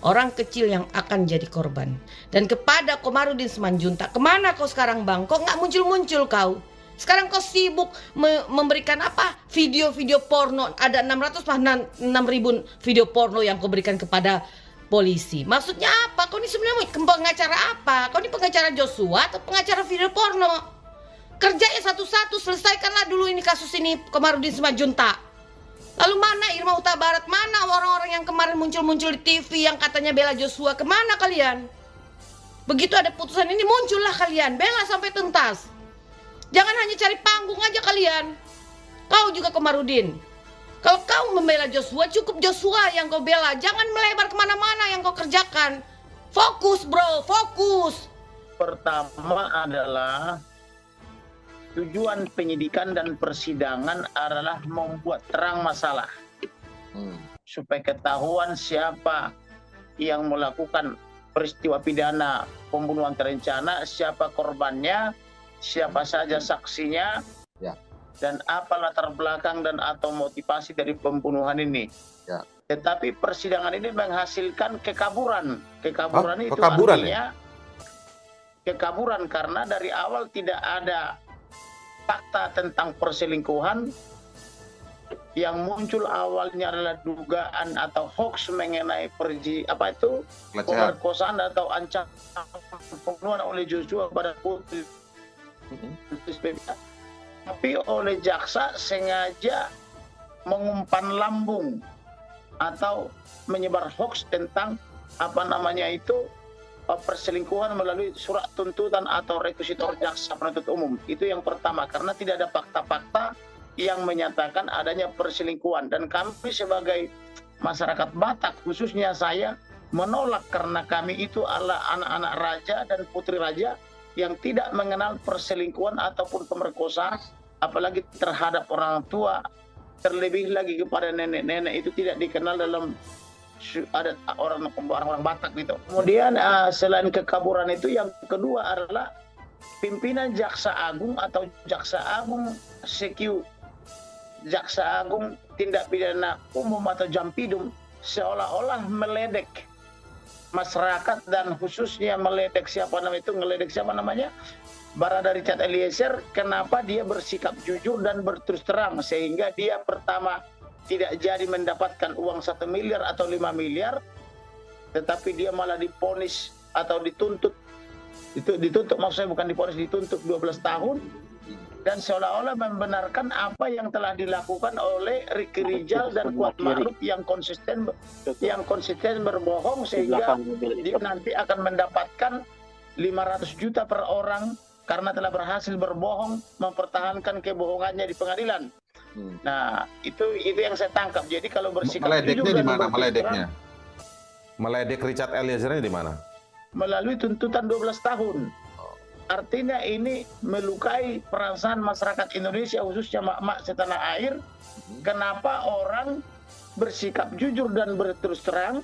orang kecil yang akan jadi korban. Dan kepada Komarudin Simanjuntak, kemana kau sekarang bang? Kok nggak muncul-muncul kau? Sekarang kau sibuk memberikan apa? Video-video porno. Ada 600 6.000 video porno yang kau berikan kepada polisi. Maksudnya apa? Kau ini sebenarnya pengacara apa? Kau ini pengacara Joshua atau pengacara video porno? Kerjanya satu-satu, selesaikanlah dulu ini kasus ini Komarudin Simanjuntak. Lalu mana Irma Huta Barat? Mana orang-orang yang kemarin muncul-muncul di TV yang katanya bela Joshua? Kemana kalian? Begitu ada putusan ini muncullah kalian, bela sampai tuntas. Jangan hanya cari panggung aja kalian. Kau juga Komarudin. Kalau kau membela Joshua, cukup Joshua yang kau bela. Jangan melebar kemana-mana yang kau kerjakan. Fokus bro, fokus. Pertama adalah tujuan penyidikan dan persidangan adalah membuat terang masalah. Supaya ketahuan siapa yang melakukan peristiwa pidana pembunuhan terencana, siapa korbannya, siapa saja saksinya, dan apa latar belakang dan atau motivasi dari pembunuhan ini. Tetapi persidangan ini menghasilkan kekaburan. Kekaburan itu artinya kekaburan karena dari awal tidak ada fakta tentang perselingkuhan. Yang muncul awalnya adalah dugaan atau hoax mengenai pemerkosaan atau ancaman pembunuhan oleh Joshua pada putri. Tapi oleh jaksa sengaja mengumpan lambung atau menyebar hoax tentang perselingkuhan melalui surat tuntutan atau rekusitor jaksa penuntut umum. Itu yang pertama, karena tidak ada fakta-fakta yang menyatakan adanya perselingkuhan. Dan kami sebagai masyarakat Batak, khususnya saya, menolak karena kami itu adalah anak-anak raja dan putri raja yang tidak mengenal perselingkuhan ataupun pemerkosaan, apalagi terhadap orang tua, terlebih lagi kepada nenek-nenek, itu tidak dikenal dalam ada orang-orang Batak gitu. Kemudian selain kekaburan itu, yang kedua adalah pimpinan Jaksa Agung atau Jaksa Agung Jaksa Agung Tindak Pidana Umum atau Jampidum seolah-olah meledek masyarakat dan khususnya meledek Barada Richard Eliezer. Kenapa dia bersikap jujur dan berterus terang sehingga dia pertama tidak jadi mendapatkan uang 1 miliar atau 5 miliar, tetapi dia malah diponis atau dituntut maksudnya bukan diponis, dituntut 12 tahun, dan seolah-olah membenarkan apa yang telah dilakukan oleh Ricky Rijal dan Kuat Ma'ruf yang konsisten berbohong sehingga dia nanti akan mendapatkan 500 juta per orang karena telah berhasil berbohong mempertahankan kebohongannya di pengadilan. Nah, itu yang saya tangkap. Jadi kalau bersikap meledeknya di mana meledeknya? Meledek Richard Eliezer di mana? Melalui tuntutan 12 tahun. Artinya ini melukai perasaan masyarakat Indonesia, khususnya mak-mak setanah air. Kenapa orang bersikap jujur dan berterus terang,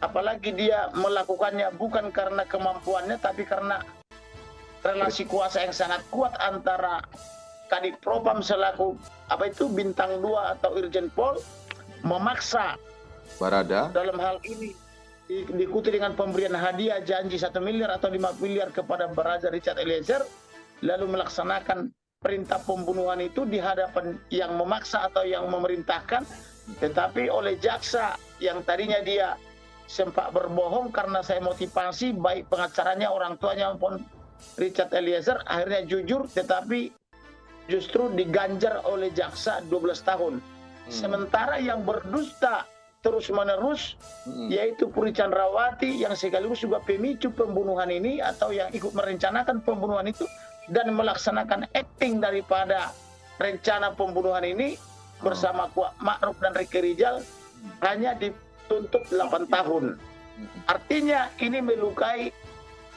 apalagi dia melakukannya bukan karena kemampuannya, tapi karena relasi kuasa yang sangat kuat antara Kadif Propam selaku bintang 2 atau Irjen Pol memaksa Barada dalam hal ini diikuti dengan pemberian hadiah janji 1 miliar atau 5 miliar kepada Barada Richard Eliezer, lalu melaksanakan perintah pembunuhan itu di hadapan yang memaksa atau yang memerintahkan, tetapi oleh jaksa yang tadinya dia sempat berbohong karena saya motivasi baik pengacaranya, orang tuanya maupun Richard Eliezer, akhirnya jujur, tetapi justru diganjar oleh jaksa 12 tahun. Sementara yang berdusta terus-menerus, yaitu Putri Chandrawati yang sekaligus juga pemicu pembunuhan ini atau yang ikut merencanakan pembunuhan itu dan melaksanakan acting daripada rencana pembunuhan ini bersama Kuat Ma'ruf dan Ricky Rijal, hanya dituntut 8 tahun. Artinya ini melukai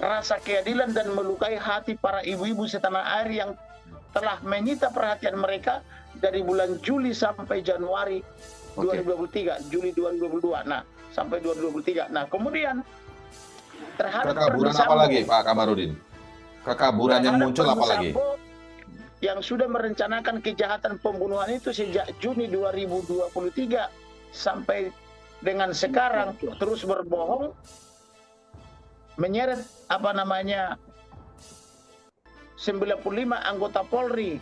rasa keadilan dan melukai hati para ibu-ibu setanah air yang telah menyita perhatian mereka dari bulan Juli sampai Januari 2023, Juli 2022, sampai 2023. Nah, kemudian terhadap kekaburan apa lagi, Pak Kamarudin? Kekaburan yang muncul apa lagi? Yang sudah merencanakan kejahatan pembunuhan itu sejak Juni 2023 sampai dengan sekarang terus berbohong, menyeret 95 anggota Polri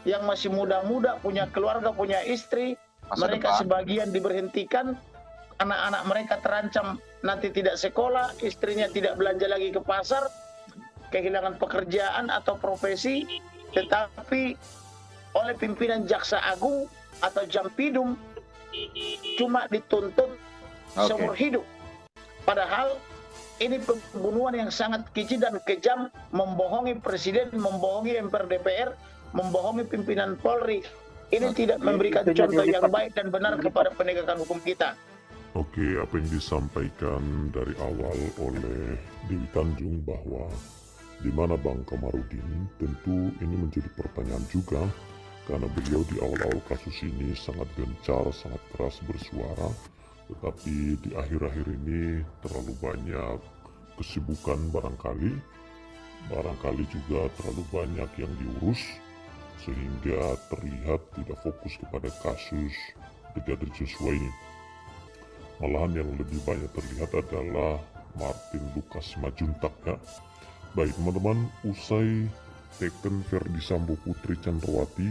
yang masih muda-muda, punya keluarga, punya istri, Masa mereka depan. sebagian diberhentikan, anak-anak mereka terancam nanti tidak sekolah, istrinya tidak belanja lagi ke pasar, kehilangan pekerjaan atau profesi, tetapi oleh pimpinan Jaksa Agung atau Jampidum cuma dituntut seumur hidup. Padahal ini pembunuhan yang sangat keji dan kejam, membohongi presiden, membohongi MPR DPR, membohongi pimpinan Polri. Ini tidak memberikan contoh yang baik dan benar kepada penegakan hukum kita. Oke, apa yang disampaikan dari awal oleh Dewi Tanjung bahwa di mana Bang Kamarudin, tentu ini menjadi pertanyaan juga karena beliau di awal-awal kasus ini sangat gencar, sangat keras bersuara, tetapi di akhir-akhir ini terlalu banyak kesibukan barangkali juga terlalu banyak yang diurus sehingga terlihat tidak fokus kepada kasus Brigadir Joshua ini. Malahan yang lebih banyak terlihat adalah Martin Lucas Simanjuntak ya. Baik teman-teman, usai Teken Ferdy Sambo Putri Chandrawati,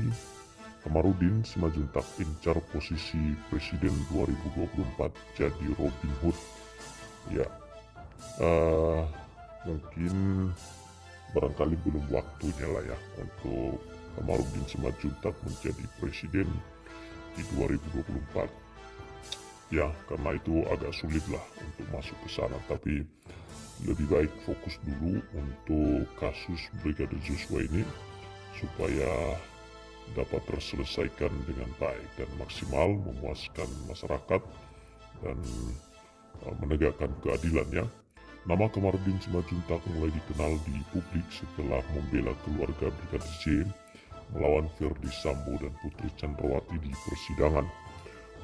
Kamarudin Simanjuntak incar posisi Presiden 2024 jadi Robin Hood. Ya, mungkin barangkali belum waktunya lah ya untuk Kamarudin Simanjuntak menjadi Presiden di 2024. Ya, karena itu agak sulit lah untuk masuk ke sana, tapi lebih baik fokus dulu untuk kasus Brigadir Joshua ini supaya dapat terselesaikan dengan baik dan maksimal, memuaskan masyarakat dan menegakkan keadilannya. Nama Kamarudin Simanjuntak mulai dikenal di publik setelah membela keluarga Brigadir J melawan Ferdy Sambo dan Putri Chandrawati di persidangan.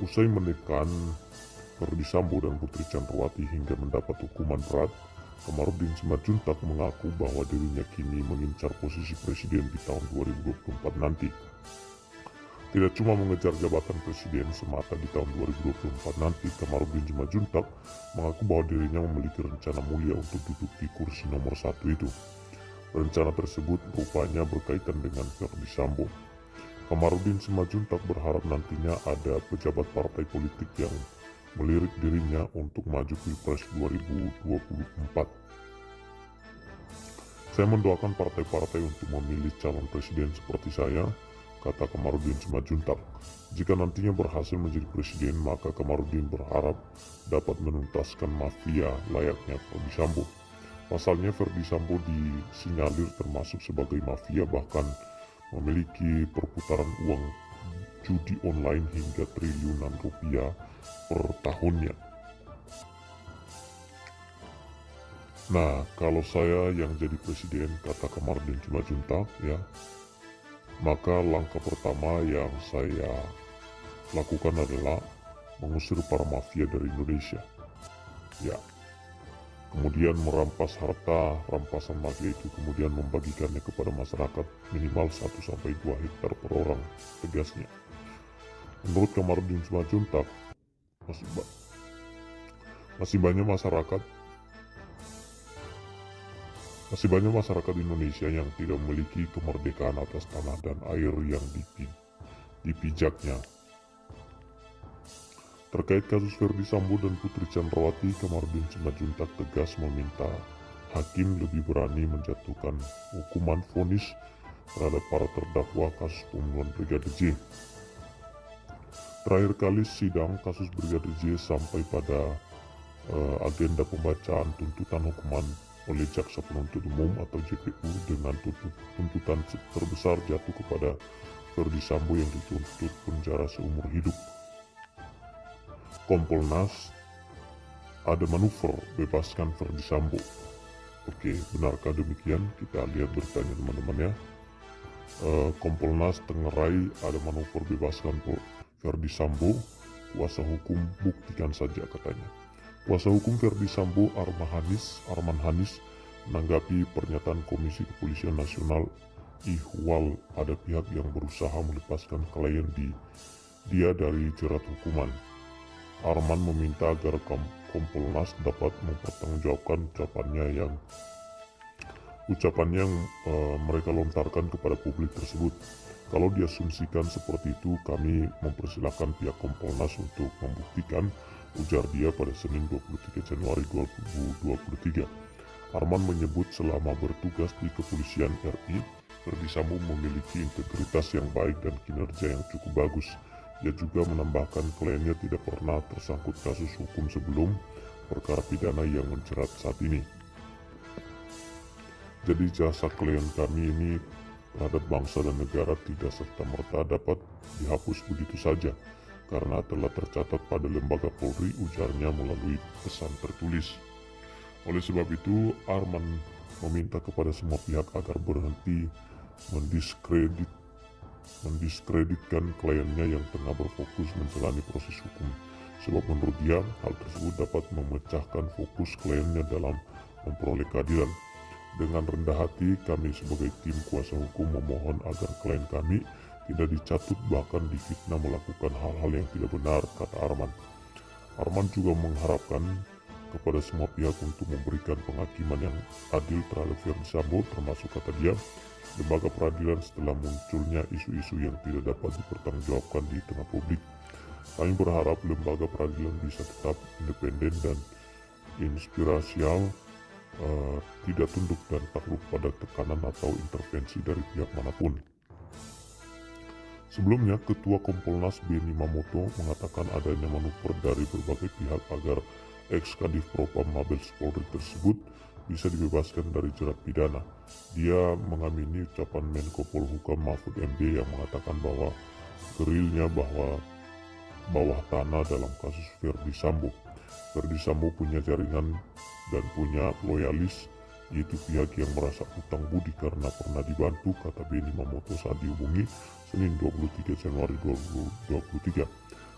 Usai menekan Ferdy Sambo dan Putri Chandrawati hingga mendapat hukuman berat, Kamarudin Simanjuntak mengaku bahwa dirinya kini mengincar posisi presiden di tahun 2024 nanti. Tidak cuma mengejar jabatan presiden semata di tahun 2024 nanti, Kamarudin Simanjuntak mengaku bahwa dirinya memiliki rencana mulia untuk duduk di kursi nomor 1 itu. Rencana tersebut rupanya berkaitan dengan Ferdy Sambo. Kamarudin Simanjuntak berharap nantinya ada pejabat partai politik yang melirik dirinya untuk maju Pilpres 2024. Saya mendoakan partai-partai untuk memilih calon presiden seperti saya, kata Kamarudin Simanjuntak. Jika nantinya berhasil menjadi presiden, maka Kamarudin berharap dapat menuntaskan mafia layaknya Ferdy Sambo. Pasalnya Ferdy Sambo disinyalir termasuk sebagai mafia, bahkan memiliki perputaran uang judi online hingga triliunan rupiah per tahunnya. Nah, kalau saya yang jadi presiden, kata Kamarudin Simanjuntak ya, maka langkah pertama yang saya lakukan adalah mengusir para mafia dari Indonesia. Ya. Kemudian merampas harta rampasan mafia itu, kemudian membagikannya kepada masyarakat minimal 1-2 hektar per orang, tegasnya. Menurut Kamarudin Simanjuntak, masih banyak masyarakat Indonesia yang tidak memiliki kemerdekaan atas tanah dan air yang dipijaknya. Terkait kasus Ferdy Sambo dan Putri Chandrawati, Kamarudin Simanjuntak tegas meminta hakim lebih berani menjatuhkan hukuman vonis terhadap para terdakwa kasus pembunuhan Brigadir J. Terakhir kali sidang kasus Brigadir J sampai pada agenda pembacaan tuntutan hukuman oleh Jaksa Penuntut Umum atau JPU dengan tuntutan terbesar jatuh kepada Ferdy Sambo yang dituntut penjara seumur hidup. Kompolnas ada manuver bebaskan Ferdy Sambo. Oke, benarkah demikian? Kita lihat beritanya teman-teman ya. Kompolnas Tengerai ada manuver bebaskan Ferdy Sambo. Kuasa hukum buktikan saja katanya. Kuasa hukum Ferdy Sambo Arman Hanis menanggapi pernyataan Komisi Kepolisian Nasional ihwal ada pihak yang berusaha melepaskan klien dia dari jerat hukuman. Arman meminta agar Kompolnas dapat mempertanggungjawabkan ucapan yang mereka lontarkan kepada publik tersebut. Kalau diasumsikan seperti itu, kami mempersilahkan pihak Kompolnas untuk membuktikan, ujar dia pada Senin 23 Januari 2023. Arman menyebut selama bertugas di Kepolisian RI, Ferdy Sambo memiliki integritas yang baik dan kinerja yang cukup bagus. Ia juga menambahkan kliennya tidak pernah tersangkut kasus hukum sebelum perkara pidana yang menjerat saat ini. Jadi jasa klien kami ini terhadap bangsa dan negara tidak serta-merta dapat dihapus begitu saja karena telah tercatat pada lembaga Polri, ujarnya melalui pesan tertulis. Oleh sebab itu, Arman meminta kepada semua pihak agar berhenti mendiskreditkan kliennya yang tengah berfokus menjalani proses hukum. Sebab menurut dia, hal tersebut dapat memecahkan fokus kliennya dalam memperoleh keadilan. Dengan rendah hati, kami sebagai tim kuasa hukum memohon agar klien kami tidak dicatut bahkan difitnah melakukan hal-hal yang tidak benar, kata Arman. Arman juga mengharapkan kepada semua pihak untuk memberikan penghakiman yang adil terhadap Ferdy Sambo, termasuk, kata dia, lembaga peradilan setelah munculnya isu-isu yang tidak dapat dipertanggungjawabkan di tengah publik. Kami berharap lembaga peradilan bisa tetap independen dan inspirasial, tidak tunduk dan takluk pada tekanan atau intervensi dari pihak manapun. Sebelumnya, Ketua Kompolnas Beni Mamoto mengatakan adanya manuver dari berbagai pihak agar ex-Kadif Propam Mabes Polri tersebut bisa dibebaskan dari jerat pidana. Dia mengamini ucapan Menko Polhukam Mahfud MD yang mengatakan bahwa gerilnya bawah tanah dalam kasus Ferdy Sambo. Ferdy Sambo punya jaringan dan punya loyalis, yaitu pihak yang merasa hutang budi karena pernah dibantu, kata Beni Mamoto saat dihubungi Senin 23 Januari 2023.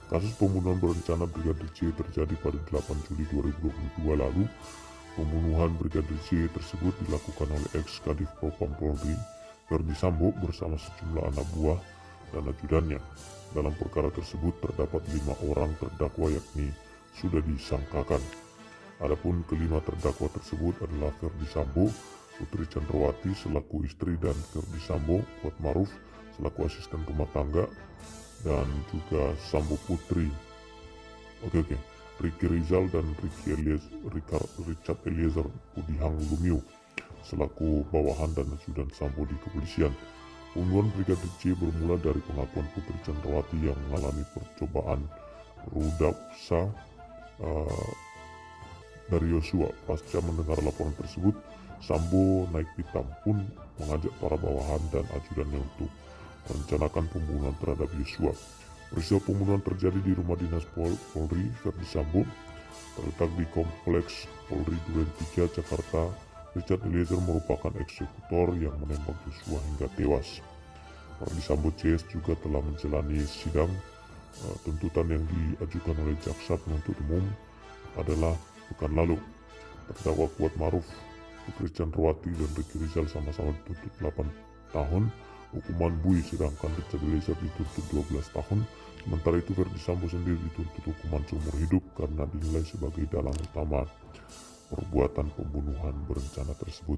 Kasus pembunuhan berencana Brigadir J terjadi pada 8 Juli 2022 lalu. Pembunuhan Brigadir J tersebut dilakukan oleh ex-Kadif Propam Polri Ferdy Sambo bersama sejumlah anak buah dan ajudannya. Dalam perkara tersebut terdapat 5 orang terdakwa yakni sudah disangkakan. Adapun kelima terdakwa tersebut adalah Ferdy Sambo, Putri Chandrawati selaku istri, dan Ferdy Sambo, Kuatmaruf selaku asisten rumah tangga, dan juga Sambo Putri, Ricky Rizal dan Richard Eliezer Udihang Lumiu selaku bawahan dan ajudan Sambo di kepolisian. Pembunuhan Brigadir J bermula dari pengakuan Putri Chandrawati yang mengalami percobaan rudapsa dari Yosua. Pasca mendengar laporan tersebut, Sambo naik pitam pun mengajak para bawahan dan ajudannya untuk merencanakan pembunuhan terhadap Yosua. Peristiwa pembunuhan terjadi di rumah dinas Polri Ferdy Sambo, terletak di Kompleks Polri Duren 3, Jakarta. Richard Eliezer merupakan eksekutor yang menembak Yosua hingga tewas. Ferdy Sambo CS juga telah menjalani sidang. Tuntutan yang diajukan oleh jaksa penuntut umum adalah pekan lalu. Terdakwa Kuatmaruf, Putri Chandrawati, dan Ricky Rizal sama-sama dituntut 8 tahun hukuman bui, sedangkan Richard Eliezer dituntut 12 tahun. Sementara itu Ferdy Sambo sendiri dituntut hukuman seumur hidup karena dinilai sebagai dalang utama perbuatan pembunuhan berencana tersebut.